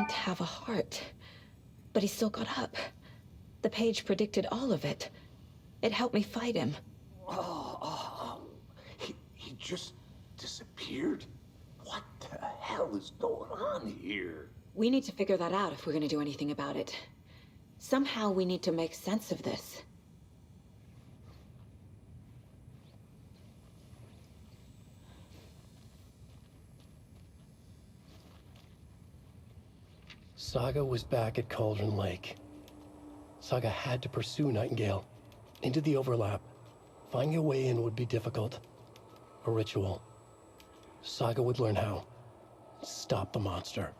don't have a heart. But he still got up. The page predicted all of it. It helped me fight him. He just disappeared? What the hell is going on here? We need to figure that out if we're gonna do anything about it. Somehow we need to make sense of this. Saga was back at Cauldron Lake. Saga had to pursue Nightingale into the overlap. Finding a way in would be difficult. A ritual. Saga would learn how. Stop the monster.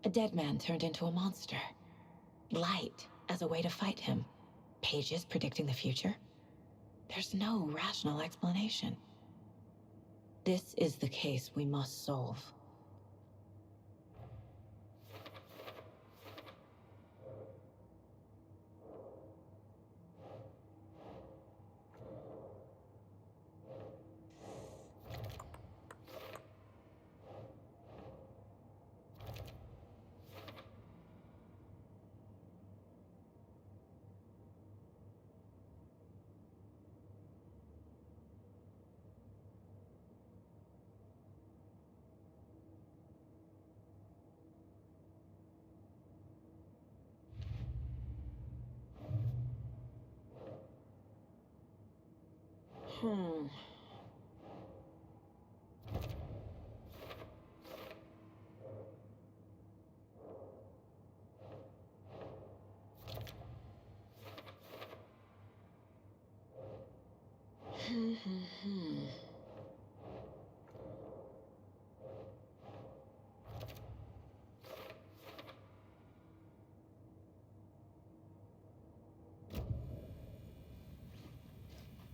A dead man turned into a monster. Light as a way to fight him. Pages predicting the future? There's no rational explanation. This is the case we must solve.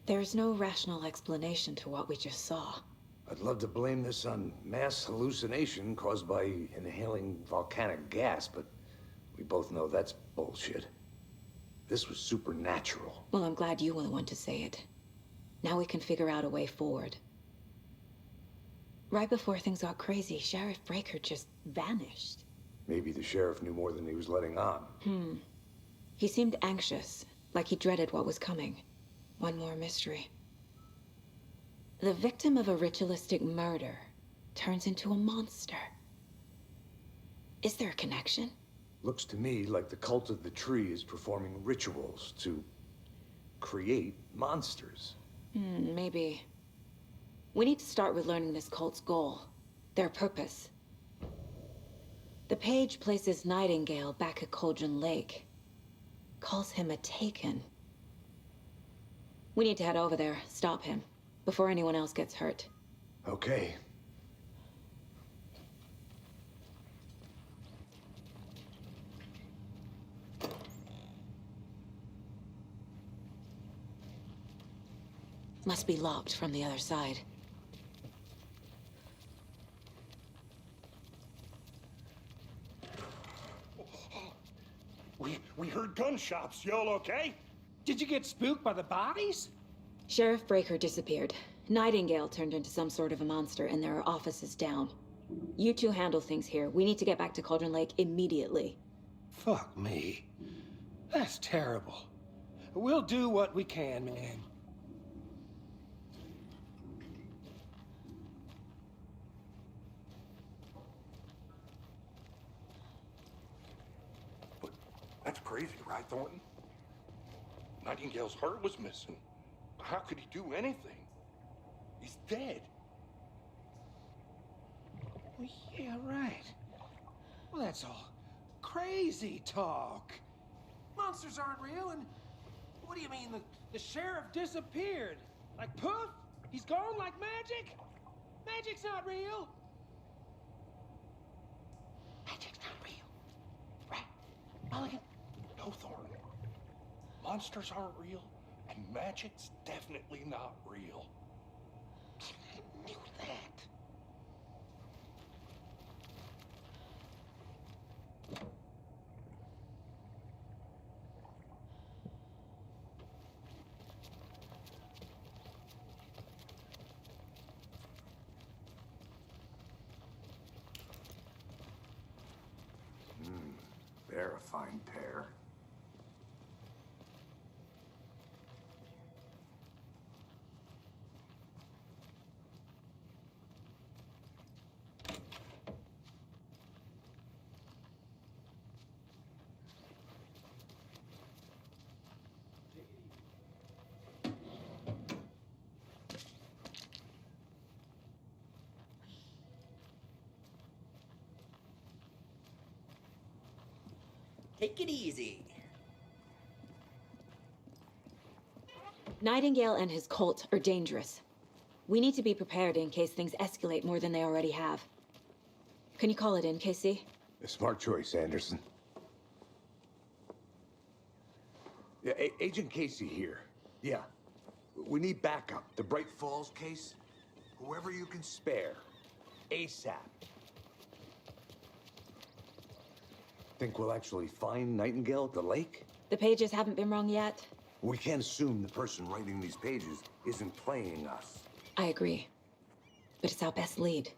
There's no rational explanation to what we just saw. I'd love to blame this on mass hallucination caused by inhaling volcanic gas, but we both know that's bullshit. This was supernatural. Well, I'm glad you were the one to say it. Now we can figure out a way forward. Right before things got crazy, Sheriff Breaker just vanished. Maybe the sheriff knew more than he was letting on. He seemed anxious, like he dreaded what was coming. One more mystery. The victim of a ritualistic murder turns into a monster. Is there a connection? Looks to me like the cult of the tree is performing rituals to create monsters. Maybe. We need to start with learning this cult's goal. Their purpose. The page places Nightingale back at Cauldron Lake. Calls him a Taken. We need to head over there, stop him, before anyone else gets hurt. Okay. Must be locked from the other side. We heard gunshots. Y'all okay? Did you get spooked by the bodies? Sheriff Breaker disappeared. Nightingale turned into some sort of a monster, and there are offices down. You two handle things here. We need to get back to Cauldron Lake immediately. Fuck me. That's terrible. We'll do what we can, man. But that's crazy, right, Thornton? Nightingale's heart was missing. How could he do anything? He's dead. Well, yeah, right. Well, that's all crazy talk. Monsters aren't real, and what do you mean the sheriff disappeared? Like poof? He's gone like magic? Magic's not real. Magic's not real. Mulligan, No, Thornton. Monsters aren't real, and magic's definitely not real. I knew that. They're a fine pair. Take it easy. Nightingale and his cult are dangerous. We need to be prepared in case things escalate more than they already have. Can you call it in, Casey? A smart choice, Anderson. Yeah, Agent Casey here. Yeah. We need backup. The Bright Falls case? Whoever you can spare. ASAP. Think we'll actually find Nightingale at the lake? The pages haven't been wrong yet. We can't assume the person writing these pages isn't playing us. I agree. But it's our best lead.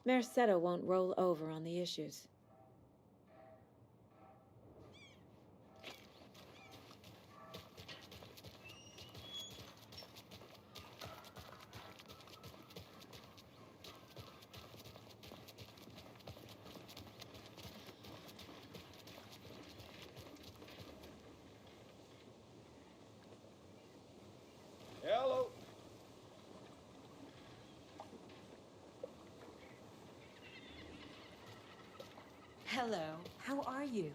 Mercado won't roll over on the issues. Hello. Hello, how are you?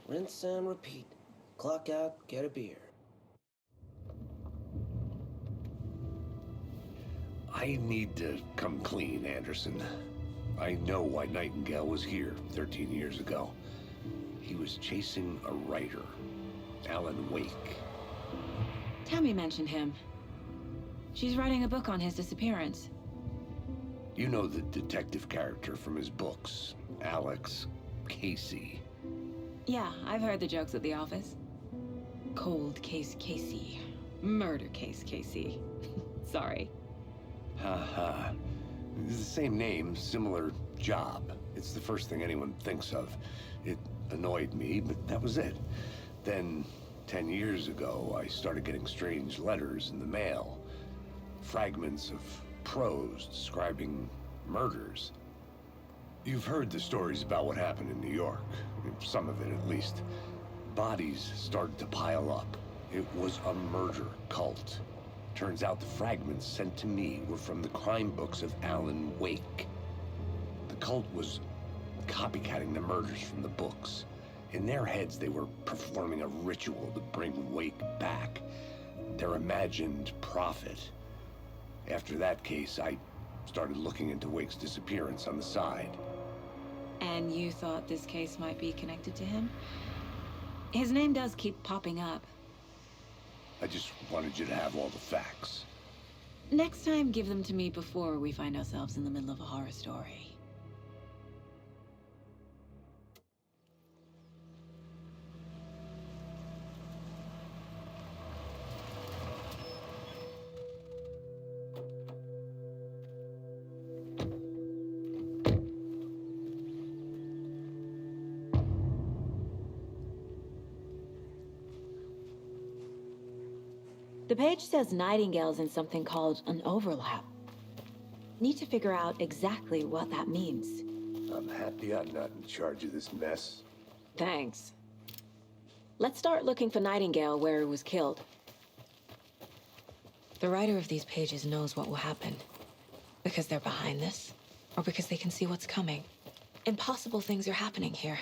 Rinse and repeat. Clock out, get a beer. I need to come clean, Anderson. I know why Nightingale was here 13 years ago. He was chasing a writer, Alan Wake. Tammy mentioned him. She's writing a book on his disappearance. You know the detective character from his books, Alex Casey. Yeah, I've heard the jokes at the office. Cold case Casey. Murder case Casey. Sorry. Haha. It's the same name, similar job. It's the first thing anyone thinks of. It annoyed me, but that was it. Then, 10 years ago, I started getting strange letters in the mail. Fragments of prose describing murders. You've heard the stories about what happened in New York. Some of it, at least. Bodies started to pile up. It was a murder cult. Turns out the fragments sent to me were from the crime books of Alan Wake. The cult was copycatting the murders from the books. In their heads, they were performing a ritual to bring Wake back. Their imagined prophet. After that case, I started looking into Wake's disappearance on the side. And you thought this case might be connected to him? His name does keep popping up. I just wanted you to have all the facts. Next time, give them to me before we find ourselves in the middle of a horror story. The page says Nightingale's in something called an overlap. Need to figure out exactly what that means. I'm happy I'm not in charge of this mess. Thanks. Let's start looking for Nightingale where he was killed. The writer of these pages knows what will happen. Because they're behind this, or because they can see what's coming. Impossible things are happening here.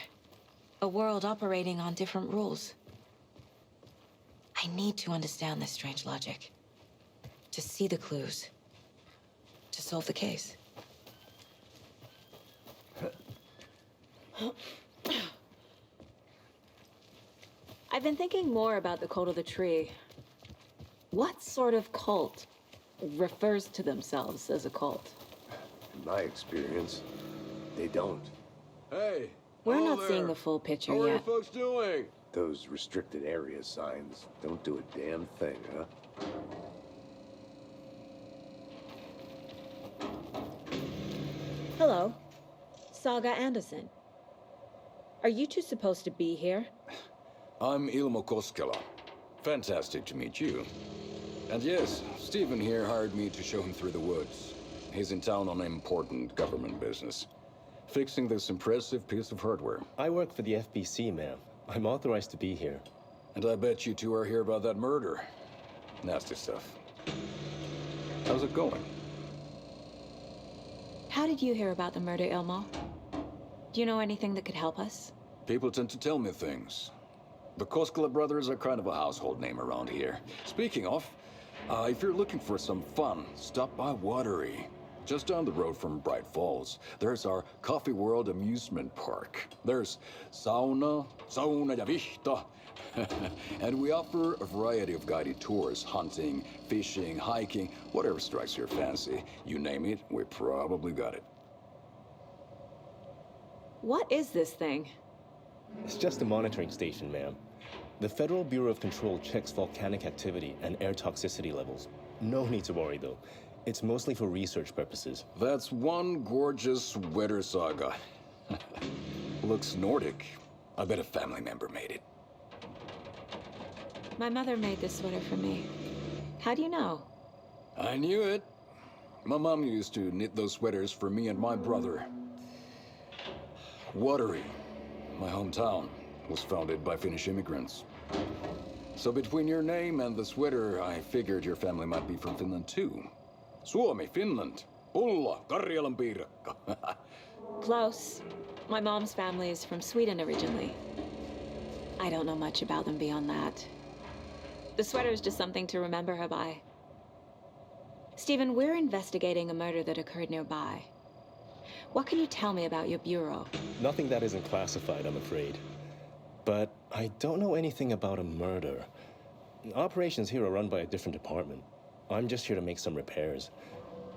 A world operating on different rules. I need to understand this strange logic. To see the clues. To solve the case. I've been thinking more about the cult of the tree. What sort of cult refers to themselves as a cult? In my experience, they don't. Hey! We're hello not seeing there. the full picture How are you yet. folks doing? Those restricted area signs don't do a damn thing, huh? Hello. Saga Anderson. Are you two supposed to be here? I'm Ilmo Koskela. Fantastic to meet you. And yes, Stephen here hired me to show him through the woods. He's in town on important government business. Fixing this impressive piece of hardware. I work for the FBC, ma'am. I'm authorized to be here. And I bet you two are here about that murder. Nasty stuff. How's it going? How did you hear about the murder, Ilmo? Do you know anything that could help us? People tend to tell me things. The Koskela brothers are kind of a household name around here. Speaking of, if you're looking for some fun, stop by Watery. Just down the road from Bright Falls, there's our Coffee World amusement park. There's sauna ja vihta. And we offer a variety of guided tours, hunting, fishing, hiking, whatever strikes your fancy. You name it, we probably got it. What is this thing? It's just a monitoring station, ma'am. The Federal Bureau of Control checks volcanic activity and air toxicity levels. No need to worry, though. It's mostly for research purposes. That's one gorgeous weather saga. Looks Nordic. I bet a family member made it. My mother made this sweater for me. How do you know? I knew it. My mom used to knit those sweaters for me and my brother. Watery, my hometown, was founded by Finnish immigrants. So between your name and the sweater, I figured your family might be from Finland too. Suomi, Finland. Pulla, Karjalan piirakka. Close. My mom's family is from Sweden originally. I don't know much about them beyond that. The sweater is just something to remember her by. Stephen, we're investigating a murder that occurred nearby. What can you tell me about your bureau? Nothing that isn't classified, I'm afraid. But I don't know anything about a murder. Operations here are run by a different department. I'm just here to make some repairs.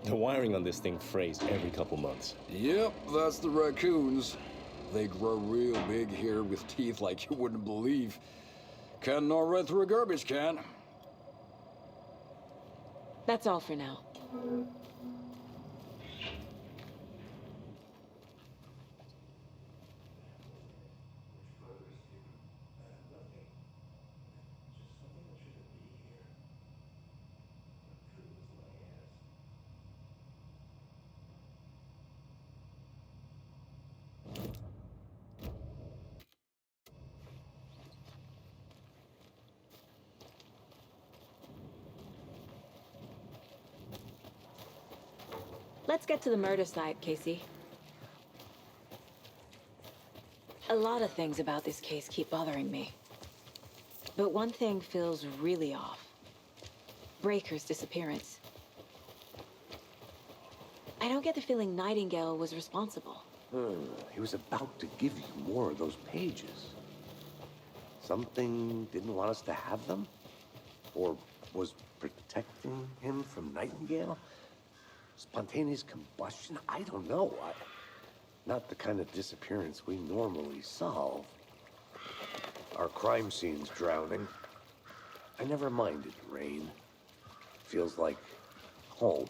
The wiring on this thing frays every couple months. Yep, that's the raccoons. They grow real big here with teeth like you wouldn't believe. Can't gnaw right through a garbage can. That's all for now. Let's get to the murder site, Casey. A lot of things about this case keep bothering me. But one thing feels really off. Breaker's disappearance. I don't get the feeling Nightingale was responsible. He was about to give you more of those pages. Something didn't want us to have them? Or was protecting him from Nightingale? Spontaneous combustion? I don't know. Not the kind of disappearance we normally solve. Our crime scene's drowning. I never minded rain. Feels like home.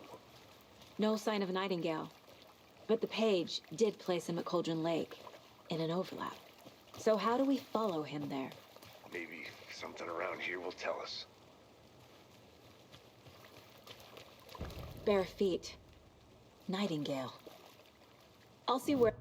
No sign of Nightingale. But the page did place him at Cauldron Lake, in an overlap. So how do we follow him there? Maybe something around here will tell us. Bare feet. Nightingale. I'll see where...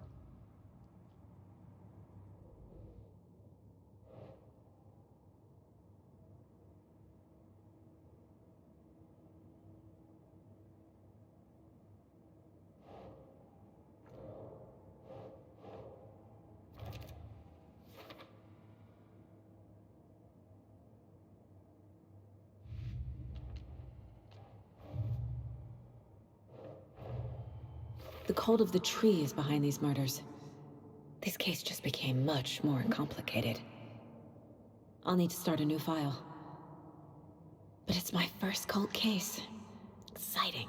The cult of the tree is behind these murders. This case just became much more complicated. I'll need to start a new file. But it's my first cult case. Exciting.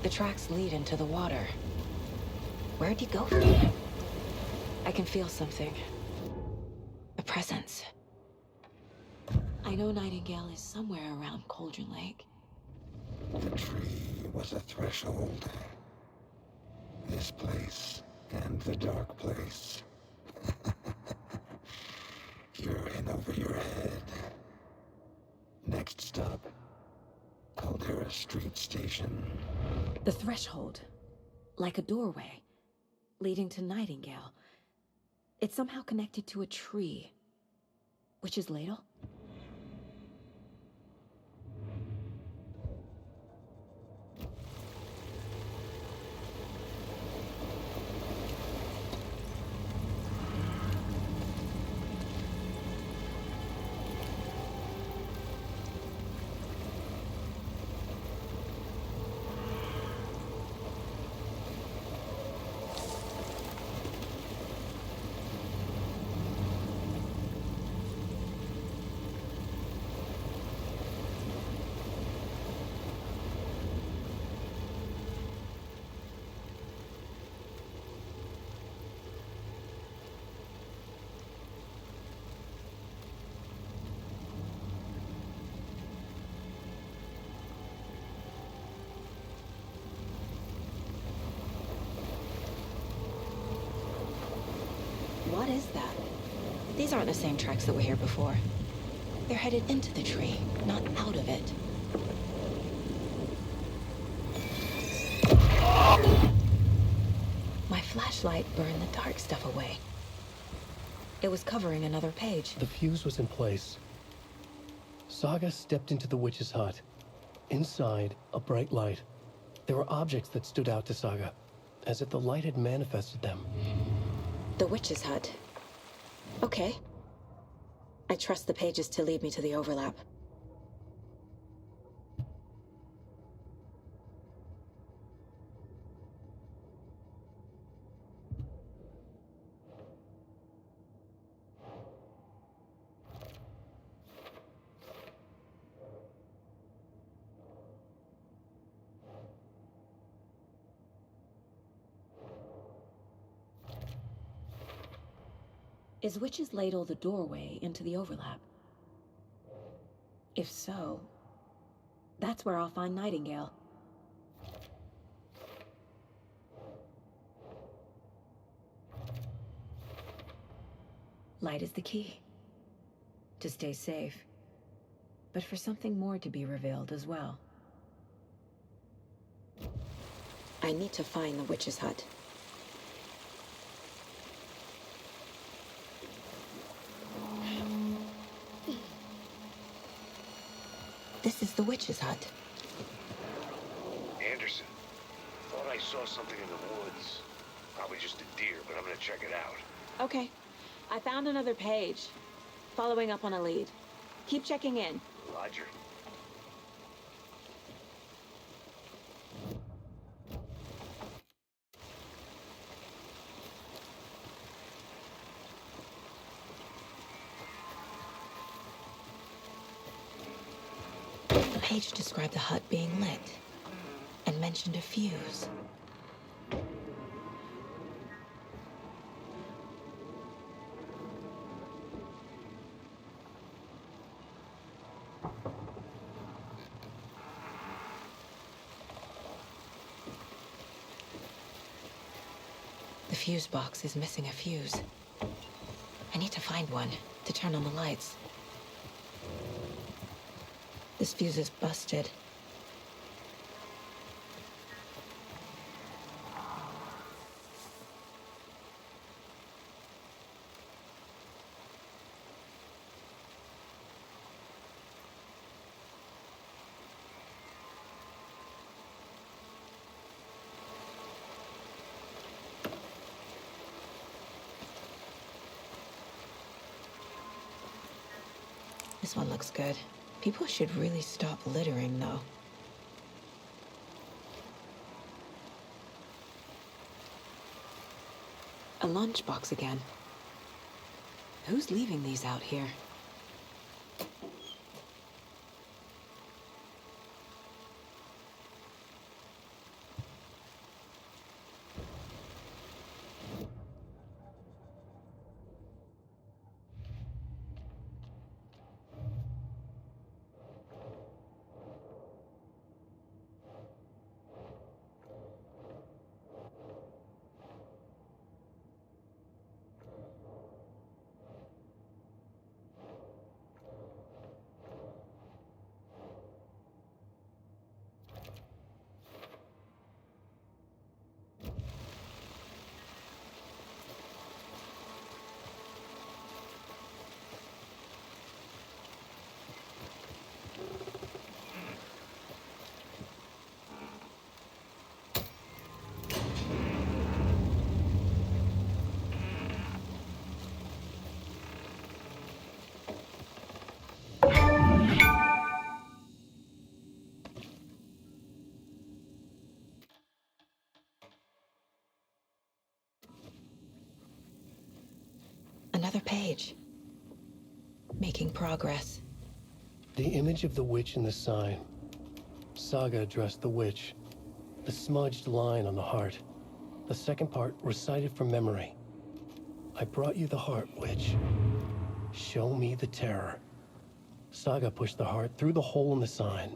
The tracks lead into the water. Where'd he go from here? I can feel something. A presence. I know Nightingale is somewhere around Cauldron Lake. The tree was a threshold. This place and the dark place. You're in over your head. Next stop, Caldera Street Station. The threshold. Like a doorway. Leading to Nightingale. It's somehow connected to a tree. Witch's Ladle? What is that? These aren't the same tracks that were here before. They're headed into the tree, not out of it. My flashlight burned the dark stuff away. It was covering another page. The fuse was in place. Saga stepped into the witch's hut. Inside, a bright light. There were objects that stood out to Saga, as if the light had manifested them. The witch's hut. Okay. I trust the pages to lead me to the overlap. Is Witch's Ladle the doorway into the overlap? If so, that's where I'll find Nightingale. Light is the key. To stay safe. But for something more to be revealed as well. I need to find the witch's hut. This is the witch's hut. Anderson, thought I saw something in the woods. Probably just a deer, but I'm gonna check it out. Okay. I found another page. Following up on a lead. Keep checking in. Roger. The page described the hut being lit, and mentioned a fuse. fuse box is missing a fuse. I need to find one to turn on the lights. This fuse is busted. This one looks good. People should really stop littering, though. A lunchbox again. Who's leaving these out here? Another page. Making progress. The image of the witch in the sign. Saga addressed the witch. The smudged line on the heart. The second part recited from memory. I brought you the heart, witch. Show me the terror. Saga pushed the heart through the hole in the sign.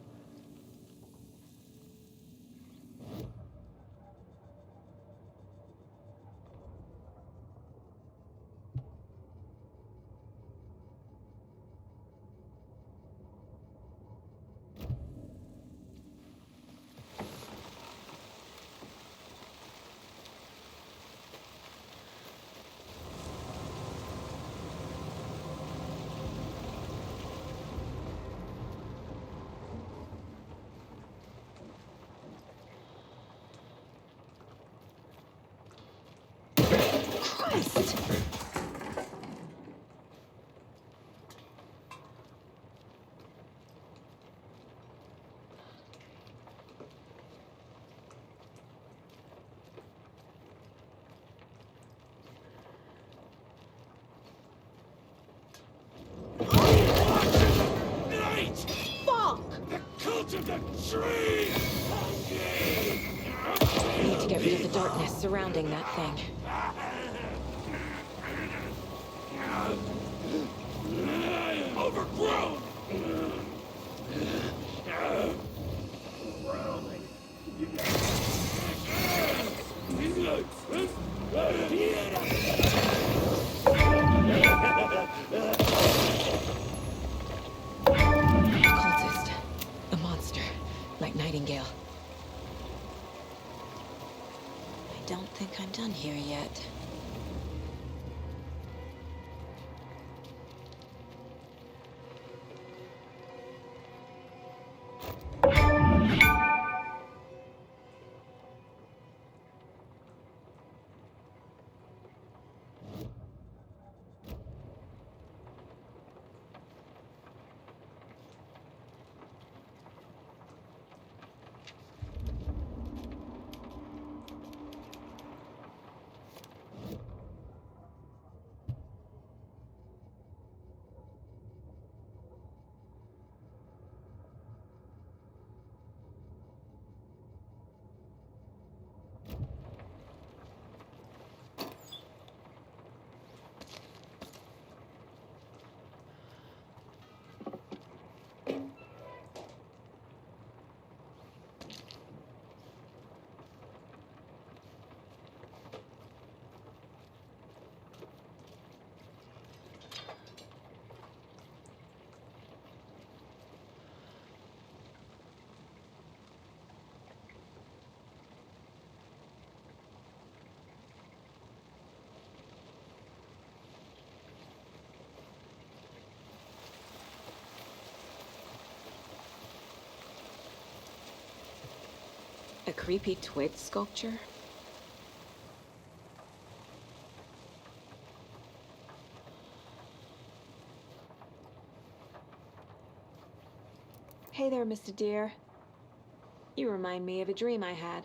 Need to get rid of the darkness surrounding that thing. Overgrown! Cultist. A monster. Like Nightingale. I don't think I'm done here yet. A creepy twig sculpture? Hey there, Mr. Deer. You remind me of a dream I had.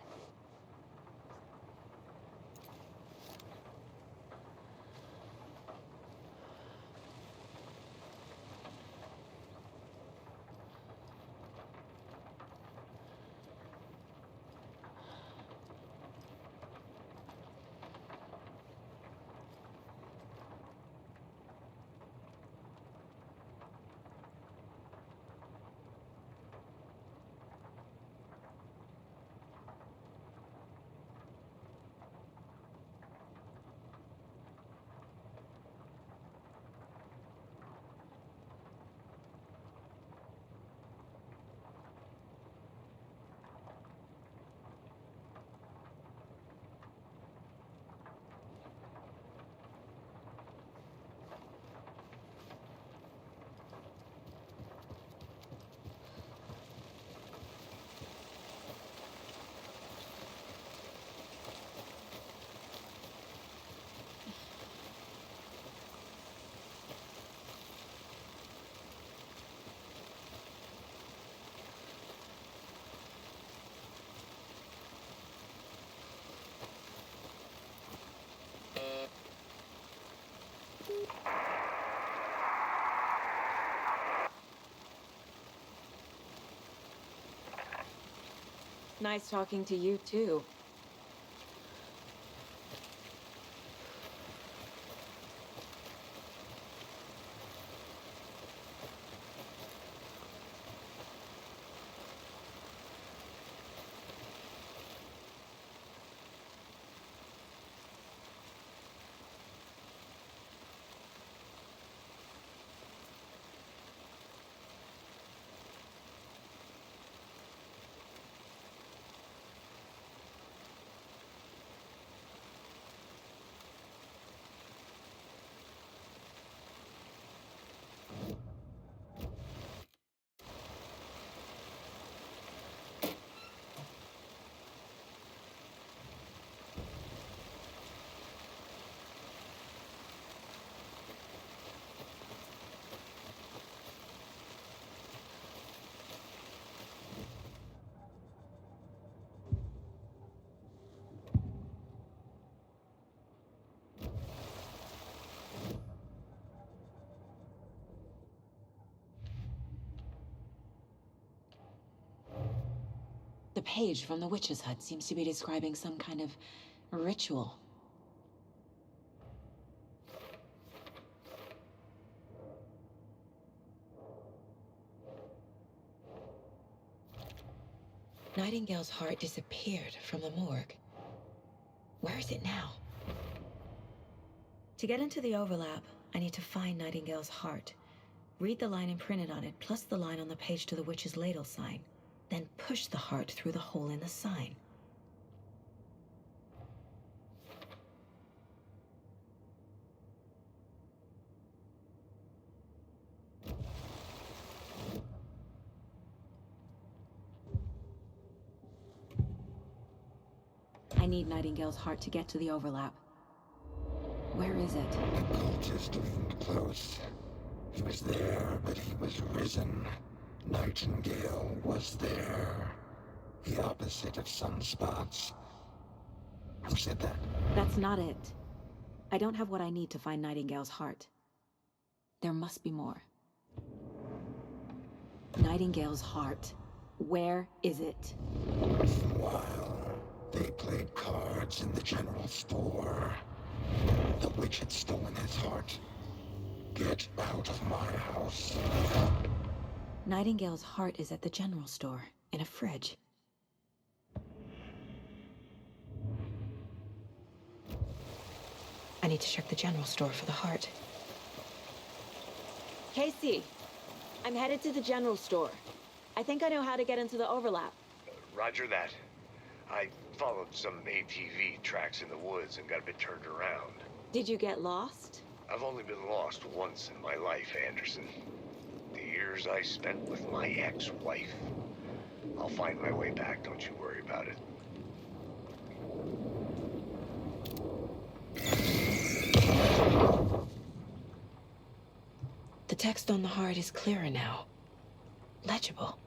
Nice talking to you, too. The page from the witch's hut seems to be describing some kind of ritual. Nightingale's heart disappeared from the morgue. Where is it now? To get into the overlap, I need to find Nightingale's heart. Read the line imprinted on it, plus the line on the page to the witch's ladle sign. Then push the heart through the hole in the sign. I need Nightingale's heart to get to the overlap. Where is it? The cultist leaned close. He was there, but he was risen. Nightingale was there. The opposite of sunspots. Who said that? That's not it. I don't have what I need to find Nightingale's heart. There must be more. Nightingale's heart. Where is it? While they played cards in the general store, the witch had stolen his heart. Get out of my house. Nightingale's heart is at the general store, in a fridge. I need to check the general store for the heart. Casey, I'm headed to the general store. I think I know how to get into the overlap. Roger that. I followed some ATV tracks in the woods and got a bit turned around. Did you get lost? I've only been lost once in my life, Anderson. The years I spent with my ex-wife. I'll find my way back, don't you worry about it. The text on the heart is clearer now. Legible.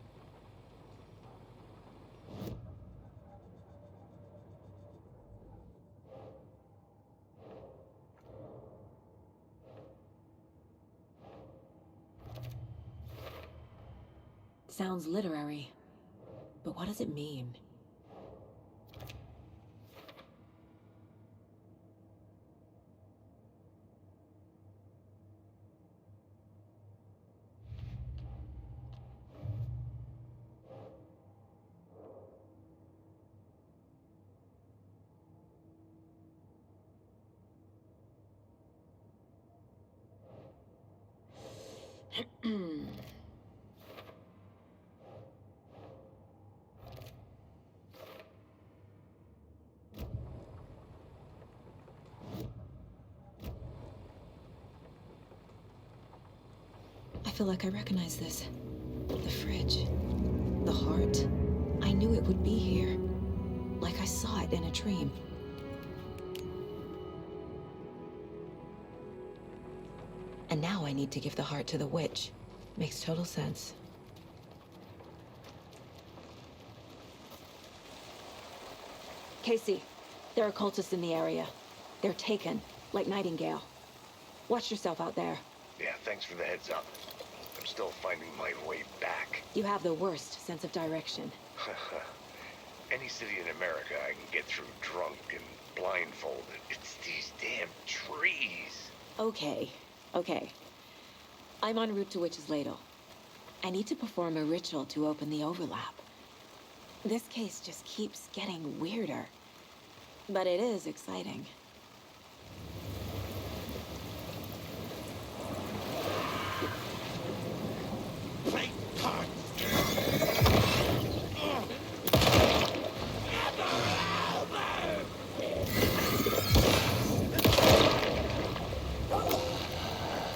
Sounds literary, but what does it mean? I feel like I recognize this. The fridge. The heart. I knew it would be here. Like I saw it in a dream. And now I need to give the heart to the witch. Makes total sense. Casey, there are cultists in the area. They're taken, like Nightingale. Watch yourself out there. Yeah, thanks for the heads up. I'm still finding my way back. You have the worst sense of direction. Any city in America I can get through drunk and blindfolded. It's these damn trees. Okay. I'm en route to Witch's Ladle. I need to perform a ritual to open the overlap. This case just keeps getting weirder. But it is exciting.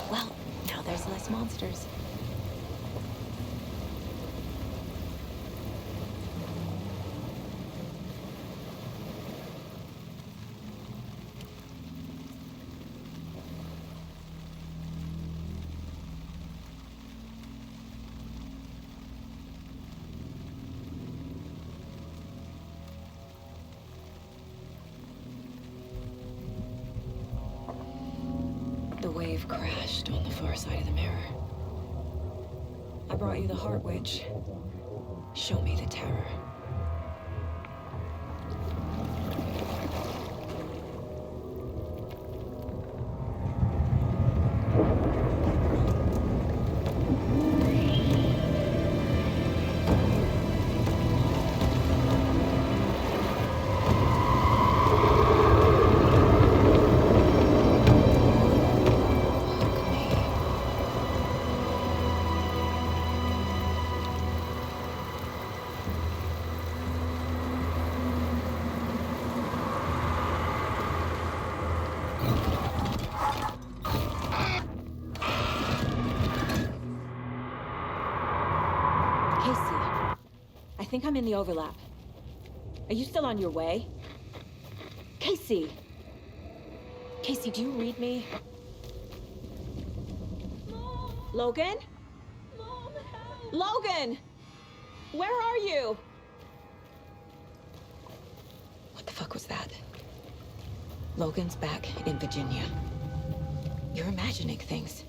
Well, now there's less monsters. The wave crashed on the far side of the mirror. I brought you the Heart Witch. Show me the terror. I think I'm in the overlap. Are you still on your way? Casey! Casey, do you read me? Mom. Logan? Mom, help! Logan! Where are you? What the fuck was that? Logan's back in Virginia. You're imagining things.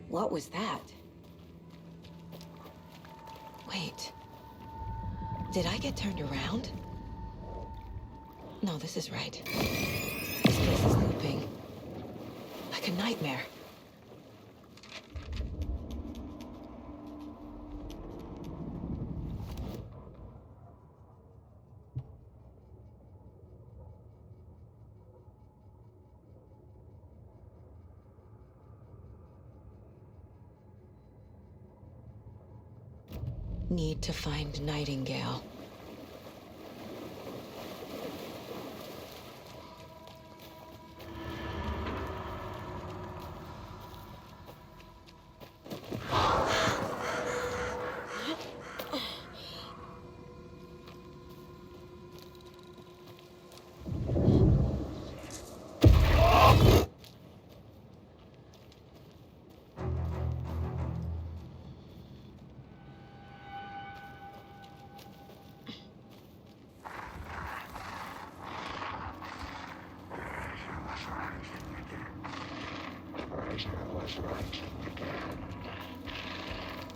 What was that? Wait. Did I get turned around? No, this is right. This place is looping. nightmare. Need to find Nightingale.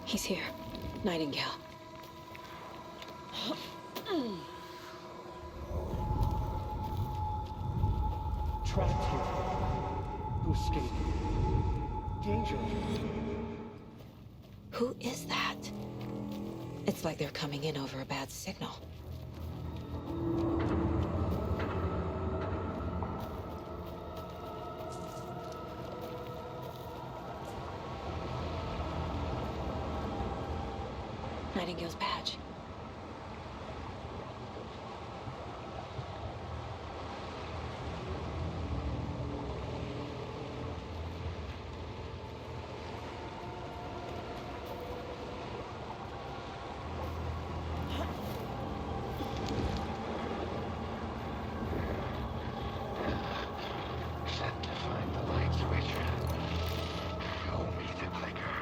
He's here. Nightingale. Trapped here. To escape. Danger. Who is that? It's like they're coming in over a bad signal. Nightingale's badge. Set to find the light switch. Show me the clicker.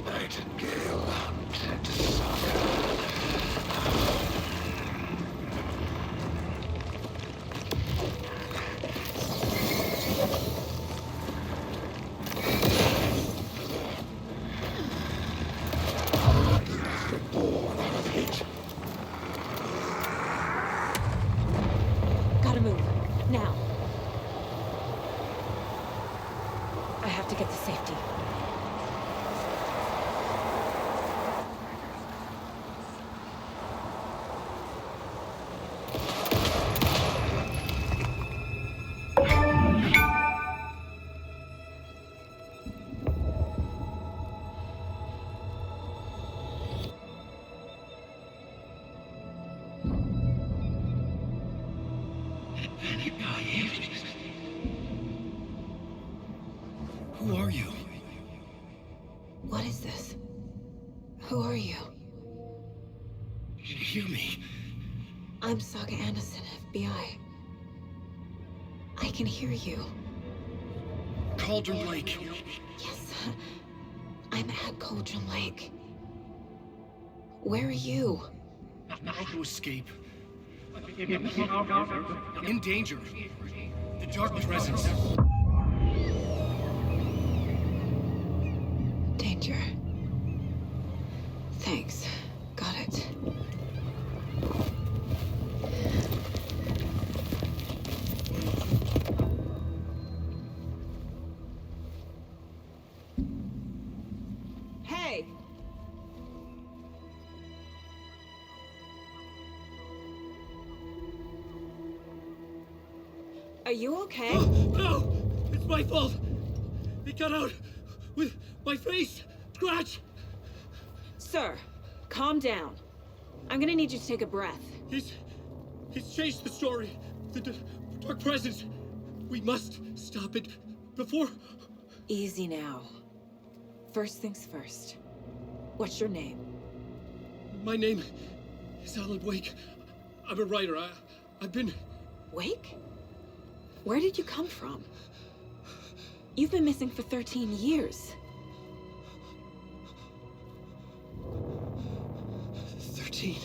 Nightingale hunted Saga. Born out of hate. Gotta move. Now. I have to get to safety. Who are you? What is this? Who are you? Did you hear me? I'm Saga Anderson, FBI. I can hear you. Cauldron Lake. Yes, I'm at Cauldron Lake. Where are you? How to escape. In danger. The Dark Presence. Danger. Thanks. Got it. Hey! Are you okay? No! It's my fault! They got out with my face! Scratch! Sir, calm down. I'm gonna need you to take a breath. He's changed the story. The Dark Presence. We must stop it before... Easy now. First things first. What's your name? My name is Alan Wake. I'm a writer. I've been... Wake? Where did you come from? You've been missing for 13 years. 13.